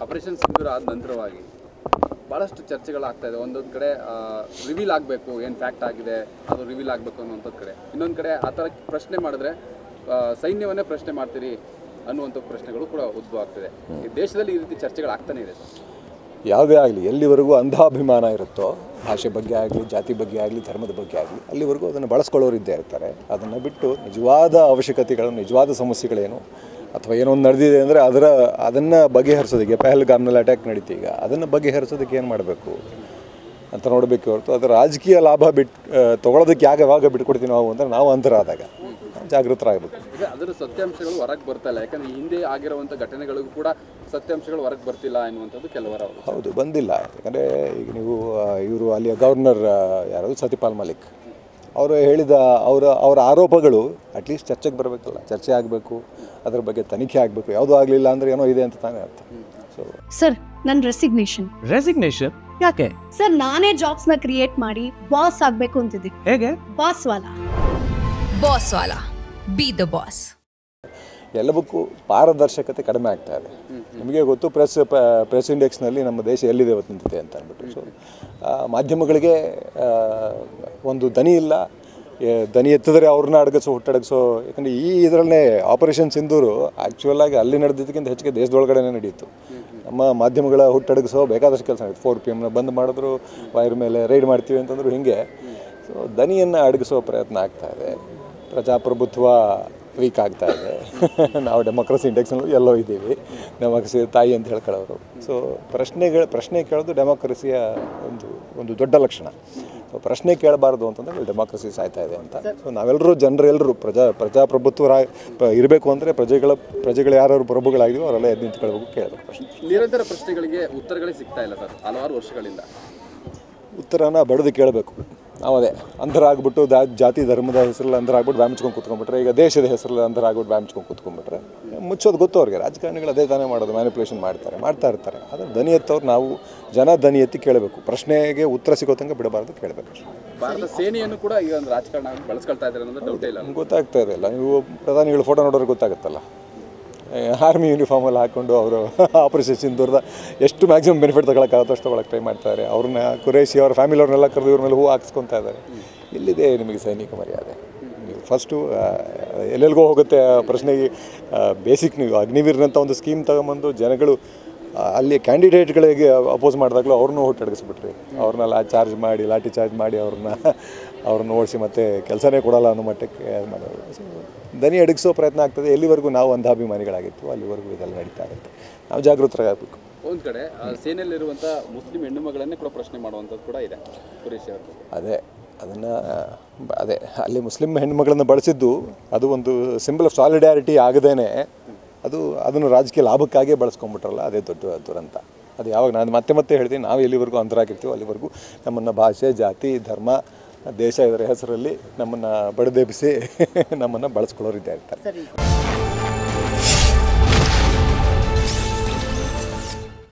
Operation ಸಿಂಧೂರ ಆದ ನಂತರವಾಗಿ ಭಾಳಷ್ಟು ಚರ್ಚೆಗಳಾಗ್ತಾ ಇದೆ. ಒಂದೊಂದು ಕಡೆ ರಿವೀಲ್ ಆಗಬೇಕು, ಏನು ಫ್ಯಾಕ್ಟ್ ಆಗಿದೆ ಅದು ರಿವೀಲ್ ಆಗಬೇಕು ಅನ್ನೋಂಥದ್ದು ಕಡೆ, ಇನ್ನೊಂದು ಕಡೆ ಆ ಥರ ಪ್ರಶ್ನೆ ಮಾಡಿದ್ರೆ ಸೈನ್ಯವನ್ನೇ ಪ್ರಶ್ನೆ ಮಾಡ್ತೀರಿ ಅನ್ನುವಂಥ ಪ್ರಶ್ನೆಗಳು ಕೂಡ ಉದ್ಭವ ಆಗ್ತಿದೆ. ಈ ದೇಶದಲ್ಲಿ ಈ ರೀತಿ ಚರ್ಚೆಗಳಾಗ್ತಾನೆ ಇದೆ. ಯಾವುದೇ ಆಗಲಿ, ಎಲ್ಲಿವರೆಗೂ ಅಂಧಾಭಿಮಾನ ಇರುತ್ತೋ, ಭಾಷೆ ಬಗ್ಗೆ ಆಗಲಿ, ಜಾತಿ ಬಗ್ಗೆ ಆಗಲಿ, ಧರ್ಮದ ಬಗ್ಗೆ ಆಗಲಿ, ಅಲ್ಲಿವರೆಗೂ ಅದನ್ನು ಬಳಸ್ಕೊಳ್ಳೋರು ಇದ್ದೇ ಇರ್ತಾರೆ. ಅದನ್ನು ಬಿಟ್ಟು ನಿಜವಾದ ಅವಶ್ಯಕತೆಗಳು, ನಿಜವಾದ ಸಮಸ್ಯೆಗಳೇನು, ಅಥವಾ ಏನೋ ಒಂದು ನಡೆದಿದೆ ಅಂದರೆ ಅದನ್ನು ಬಗೆಹರಿಸೋದಕ್ಕೆ, ಪಹಲ್ಗಾಮ್ನಲ್ಲಿ ಅಟ್ಯಾಕ್ ನಡೀತಿ, ಈಗ ಅದನ್ನು ಬಗೆಹರಿಸೋದಕ್ಕೆ ಏನು ಮಾಡಬೇಕು ಅಂತ ನೋಡಬೇಕು ಹೊರತು ಅದರ ರಾಜಕೀಯ ಲಾಭ ತೊಗೊಳೋದಕ್ಕೆ ಯಾವಾಗ ಬಿಟ್ಕೊಡ್ತೀವಿ ನಾವು ಅಂದರೆ ನಾವು ಅಂತರಾದಾಗ ಜಾಗೃತರಾಗಬೇಕು. ಈಗ ಅದರ ಸತ್ಯಾಂಶಗಳು ಹೊರಗೆ ಬರ್ತಾ ಇಲ್ಲ, ಯಾಕಂದರೆ ಹಿಂದೆ ಆಗಿರುವಂಥ ಘಟನೆಗಳಿಗೂ ಕೂಡ ಸತ್ಯಾಂಶಗಳು ಹೊರಗೆ ಬರ್ತಿಲ್ಲ ಎನ್ನುವಂಥದ್ದು ಕೆಲವರು. ಹೌದು, ಬಂದಿಲ್ಲ. ಯಾಕಂದರೆ ಈಗ ನೀವು ಇವರು ಅಲ್ಲಿಯ ಗವರ್ನರ್ ಯಾರು ಸತ್ಯಪಾಲ್ ಮಲಿಕ್ ಅವರು ಹೇಳಿದ ಅವರ ಆರೋಪಗಳು ಅಟ್ಲೀಸ್ಟ್ ಚರ್ಚೆಗೆ ಬರಬೇಕಲ್ಲ, ಚರ್ಚೆ ಆಗಬೇಕು, ಅದರ ಬಗ್ಗೆ ತನಿಖೆ ಆಗಬೇಕು. ಯಾವುದೂ ಆಗಲಿಲ್ಲ ಅಂದರೆ ಏನೋ ಇದೆ ಅಂತ ತಾನೇ ಅರ್ಥ. ಸರ್, ನನ್ನ ರೆಸಿಗ್ನೇಷನ್ ಯಾಕೆ ಸರ್? ನಾನೇ ಜಾಬ್ಸ್ ನ ಕ್ರಿಯೇಟ್ ಮಾಡಿ ಬಾಸ್ ಆಗಬೇಕು ಅಂತಿದ್ದೀನಿ. ಹೇಗೆ? ಬಾಸ್ ವಾಲಾ ಬಿ ದ ಬಾಸ್. ಎಲ್ಲವಕ್ಕೂ ಪಾರದರ್ಶಕತೆ ಕಡಿಮೆ ಆಗ್ತಾ ಇದೆ. ನಿಮಗೆ ಗೊತ್ತು, ಪ್ರೆಸ್ ಇಂಡೆಕ್ಸ್ನಲ್ಲಿ ನಮ್ಮ ದೇಶ ಎಲ್ಲಿದೆ ಇವತ್ತು ನಿಂತಿದೆ ಅಂತ ಅಂದ್ಬಿಟ್ಟು. ಸೊ ಮಾಧ್ಯಮಗಳಿಗೆ ಒಂದು ದನಿ ಇಲ್ಲ, ದನಿ ಎತ್ತಿದ್ರೆ ಅವ್ರನ್ನ ಹುಟ್ಟಡಗಿಸೋ. ಯಾಕಂದರೆ ಇದರಲ್ಲೇ ಆಪರೇಷನ್ ಸಿಂಧೂರು ಆ್ಯಕ್ಚುಯಲ್ ಆಗಿ ಅಲ್ಲಿ ನಡೆದಿದ್ದಕ್ಕಿಂತ ಹೆಚ್ಚಿಗೆ ದೇಶದೊಳಗಡೆ ನಡೆಯಿತು. ನಮ್ಮ ಮಾಧ್ಯಮಗಳ ಹುಟ್ಟಡಗಿಸೋ ಬೇಕಾದಷ್ಟು ಕೆಲಸ ನಡೆಯಿತು. 4 PM ಬಂದ್ ಮಾಡಿದ್ರು, ವೈರ್ ಮೇಲೆ ರೈಡ್ ಮಾಡ್ತೀವಿ ಅಂತಂದ್ರು. ಹೀಗೆ ಸೊ ದನಿಯನ್ನು ಅಡಗಿಸೋ ಪ್ರಯತ್ನ ಆಗ್ತಾ ಇದೆ. ಪ್ರಜಾಪ್ರಭುತ್ವ ವೀಕ್ ಆಗ್ತಾ ಇದೆ. ನಾವು ಡೆಮೋಕ್ರಸಿ ಇಂಡೆಕ್ಸ್ನಲ್ಲೂ ಎಲ್ಲೋ ಇದ್ದೀವಿ, ಡೆಮೋಕ್ರಸಿ ತಾಯಿ ಅಂತ ಹೇಳ್ಕೊಳ್ಳೋರು. ಸೊ ಪ್ರಶ್ನೆ ಕೇಳೋದು ಡೆಮೋಕ್ರಸಿಯ ಒಂದು ದೊಡ್ಡ ಲಕ್ಷಣ. ಸೊ ಪ್ರಶ್ನೆ ಕೇಳಬಾರ್ದು ಅಂತಂದರೆ ಡೆಮೋಕ್ರಸಿ ಸಾಯ್ತಾ ಇದೆ ಅಂತ. ಸೊ ನಾವೆಲ್ಲರೂ ಜನರೆಲ್ಲರೂ ಪ್ರಜಾಪ್ರಭುತ್ವ ಇರಬೇಕು ಅಂದರೆ ಪ್ರಜೆಗಳು ಯಾರು ಪ್ರಭುಗಳಾಗಿದೆಯೋ ಅವರೆಲ್ಲ ಎದ್ದು ನಿಂತ್ಕೊಳ್ಬೇಕು, ಕೇಳಬೇಕು. ಪ್ರಶ್ನೆ ನಿರಂತರ ಪ್ರಶ್ನೆಗಳಿಗೆ ಉತ್ತರಗಳೇ ಸಿಗ್ತಾ ಇಲ್ಲ ಸರ್, ಹಲವಾರು ವರ್ಷಗಳಿಂದ. ಉತ್ತರನ ಬಡಿದು ಕೇಳಬೇಕು. ನಾವು ಅದೇ ಅಂಧರಾಗ್ಬಿಟ್ಟು ಜಾತಿ ಧರ್ಮದ ಹೆಸರಲ್ಲಿ ಅಂಧರಾಗ್ಬಿಟ್ಟು ಬ್ಯಾಮಿಚ್ಕೊಂಡು ಕೂತ್ಕೊಂಡ್ಬಿಟ್ರೆ, ಈಗ ದೇಶದ ಹೆಸರಲ್ಲಿ ಅಂಧರಾಗ್ಬಿಟ್ಟು ಬ್ಯಾಮಿಚ್ಕೊಂಡು ಕೂತ್ಕೊಂಡ್ಬಿಟ್ರೆ ಮುಚ್ಚೋದು ಗೊತ್ತು ಅವ್ರಿಗೆ. ರಾಜಕಾರಣಿಗಳು ಅದೇ ತಾನೇ ಮಾಡೋದು, ಮ್ಯಾನಿಪುಲೇಷನ್ ಮಾಡ್ತಾ ಇರ್ತಾರೆ. ಆದರೆ ದನಿ ಎತ್ತವ್ರು ನಾವು ಜನ ದನಿ ಎತ್ತಿ ಕೇಳಬೇಕು. ಪ್ರಶ್ನೆಗೆ ಉತ್ತರ ಸಿಗೋ ತನಕ ಬಿಡಬಾರ್ದು, ಕೇಳಬೇಕು. ಭಾರತ ಸೇನೆಯನ್ನು ಕೂಡ ಈಗ ಒಂದು ರಾಜಕಾರಣ ಬಳಸ್ಕೊಳ್ತಾ ಇದ್ದಾರೆ ಅನ್ನೋದು ಡೌಟೇ ಇಲ್ಲ. ಗೊತ್ತಾಗ್ತಾ ಇದೆಯಲ್ಲ, ನೀವು ಪ್ರಧಾನಿಗಳು ಫೋಟೋ ನೋಡೋರಿಗೆ ಗೊತ್ತಾಗುತ್ತಲ್ಲ. ಆರ್ಮಿ ಯೂನಿಫಾರ್ಮಲ್ಲಿ ಹಾಕ್ಕೊಂಡು ಅವರು ಆಪರೇಷನ್ ಸಿಂಧೂರದ ಎಷ್ಟು ಮ್ಯಾಕ್ಸಿಮಮ್ ಬೆನಿಫಿಟ್ ತಗೊಳಕ್ಕಾಗುತ್ತೋ ಅಷ್ಟು ತೊಗೊಳಕ್ಕೆ ಟ್ರೈ ಮಾಡ್ತಾರೆ. ಅವ್ರನ್ನ ಕುರೇಶಿ ಅವ್ರ ಫ್ಯಾಮಿಲಿ ಅವ್ರನ್ನೆಲ್ಲ ಕರೆದು ಇವ್ರ ಮೇಲೆ ಹೂ ಹಾಕ್ಸ್ಕೊತಾ ಇದ್ದಾರೆ. ಎಲ್ಲಿದೆ ನಿಮಗೆ ಸೈನಿಕ ಮರ್ಯಾದೆ? ನೀವು ಫಸ್ಟು ಎಲ್ಲೆಲ್ಗೋ ಹೋಗುತ್ತೆ ಪ್ರಶ್ನೆಗೆ. ಬೇಸಿಕ್ ನೀವು ಅಗ್ನಿವೀರ್ನಂಥ ಒಂದು ಸ್ಕೀಮ್ ತಗೊಂಬಂದು ಜನಗಳು ಅಲ್ಲಿ ಕ್ಯಾಂಡಿಡೇಟ್ಗಳಿಗೆ ಅಪೋಸ್ ಮಾಡಿದಾಗಲೂ ಅವ್ರನ್ನೂ ಹುಟ್ಟಡಗಿಸ್ಬಿಟ್ರಿ. ಅವ್ರನ್ನ ಲಾಠಿ ಚಾರ್ಜ್ ಮಾಡಿ ಅವ್ರನ್ನ ಓಡಿಸಿ ಮತ್ತೆ ಕೆಲಸನೇ ಕೊಡಲ್ಲ ಅನ್ನೋ ಮಟ್ಟಕ್ಕೆ ಮಾಡೋದು. ಸೊ ದನಿ ಅಡಗಿಸೋ ಪ್ರಯತ್ನ ಆಗ್ತದೆ. ಎಲ್ಲಿವರೆಗೂ ನಾವು ಅಂಧಾಭಿಮಾನಿಗಳಾಗಿತ್ತು ಅಲ್ಲಿವರೆಗೂ ಇದೆಲ್ಲ ನಡೀತಾ ಇರುತ್ತೆ. ನಾವು ಜಾಗೃತರಾಗಬೇಕು. ಒಂದು ಕಡೆ ಸೇನೆಯಲ್ಲಿರುವಂಥ ಮುಸ್ಲಿಂ ಹೆಣ್ಣು ಮಗಳನ್ನೇ ಕೂಡ ಪ್ರಶ್ನೆ ಮಾಡುವಂಥದ್ದು ಕೂಡ ಇದೆ ಕುರೇಶಿ ಅವರು. ಅದೇ ಅಲ್ಲಿ ಮುಸ್ಲಿಂ ಹೆಣ್ಣುಮಗಳನ್ನು ಬಳಸಿದ್ದು ಅದು ಒಂದು ಸಿಂಬಲ್ ಆಫ್ ಸಾಲಿಡ್ಯಾರಿಟಿ ಆಗದೇನೆ ಅದನ್ನು ರಾಜಕೀಯ ಲಾಭಕ್ಕಾಗೇ ಬಳಸ್ಕೊಂಡ್ಬಿಟ್ರಲ್ಲ, ಅದೇ ದೊಡ್ಡ ದುರಂತ. ಅದು ಯಾವಾಗ ನಾನು ಮತ್ತೆ ಹೇಳ್ತೀನಿ, ನಾವು ಎಲ್ಲಿವರೆಗೂ ಅಂತರಾಗಿರ್ತೀವೋ ಅಲ್ಲಿವರೆಗೂ ನಮ್ಮನ್ನು ಭಾಷೆ, ಜಾತಿ, ಧರ್ಮ, ದೇಶ ಇದರ ಹೆಸರಲ್ಲಿ ನಮ್ಮನ್ನು ಬಡಿದೆಬ್ಬಿಸಿ ನಮ್ಮನ್ನು ಬಳಸ್ಕೊಳ್ಳೋರಿದ್ದೇ ಇರ್ತಾರೆ.